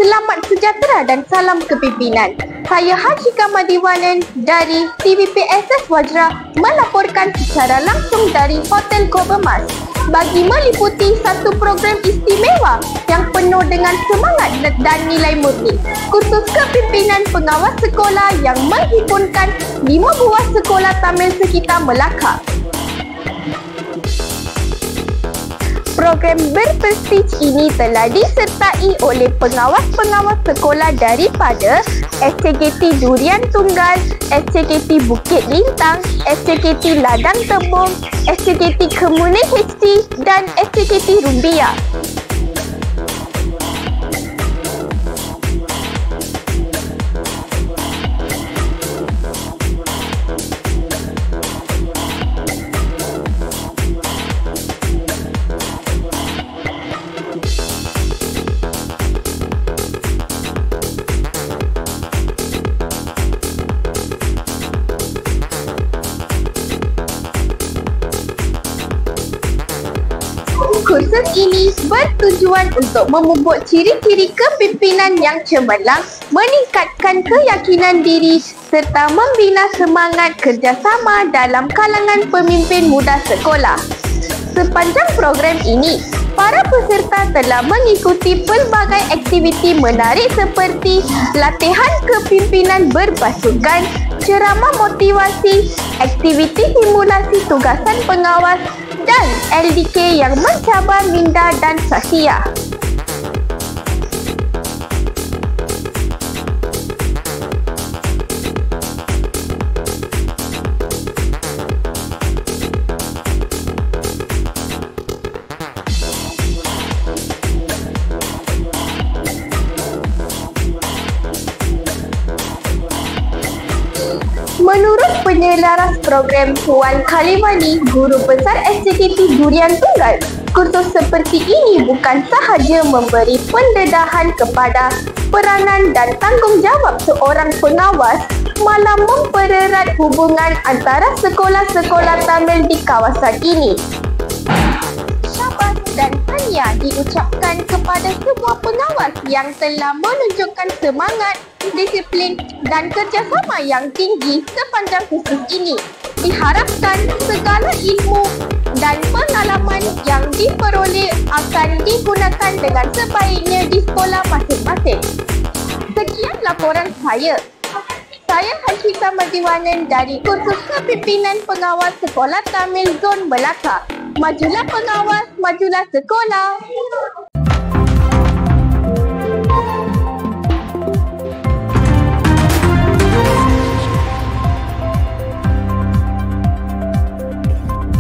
Selamat sejahtera dan salam kepimpinan. Saya Hashika Madiwanan dari TVPSS Wajra melaporkan secara langsung dari Hotel Gobermas bagi meliputi satu program istimewa yang penuh dengan semangat dan nilai murni. Kursus Kepimpinan Pengawas Sekolah yang menghimpunkan 5 buah sekolah Tamil sekitar Melaka. Program berprestij ini telah disertai oleh pengawas-pengawas sekolah daripada SCKT Durian Tunggal, SCKT Bukit Lintang, SCKT Ladang Tebong, SCKT Kemuning HD dan SCKT Rumbia. Kursus ini bertujuan untuk memupuk ciri-ciri kepimpinan yang cemerlang, meningkatkan keyakinan diri serta membina semangat kerjasama dalam kalangan pemimpin muda sekolah. Sepanjang program ini, para peserta telah mengikuti pelbagai aktiviti menarik seperti latihan kepimpinan berpasukan, ceramah motivasi, aktiviti simulasi tugasan pengawas dan LDK yang mencabar minda dan sahsia. Menurut penyelaras program Puan Kalimani, Guru Besar SCKT Durian Tunggal, kursus seperti ini bukan sahaja memberi pendedahan kepada peranan dan tanggungjawab seorang pengawas, malah mempererat hubungan antara sekolah-sekolah Tamil di kawasan ini. Syabas dan tahniah diucapkan kepada semua pengawas yang telah menunjukkan semangat, disiplin dan kerjasama yang tinggi sepanjang kursus ini. Diharapkan segala ilmu dan pengalaman yang diperoleh akan digunakan dengan sebaiknya di sekolah masing-masing. Sekian laporan saya. Saya Hashika Madiwanan dari Kursus Kepimpinan Pengawas Sekolah Tamil Zon Melaka. Majulah pengawas, majulah sekolah.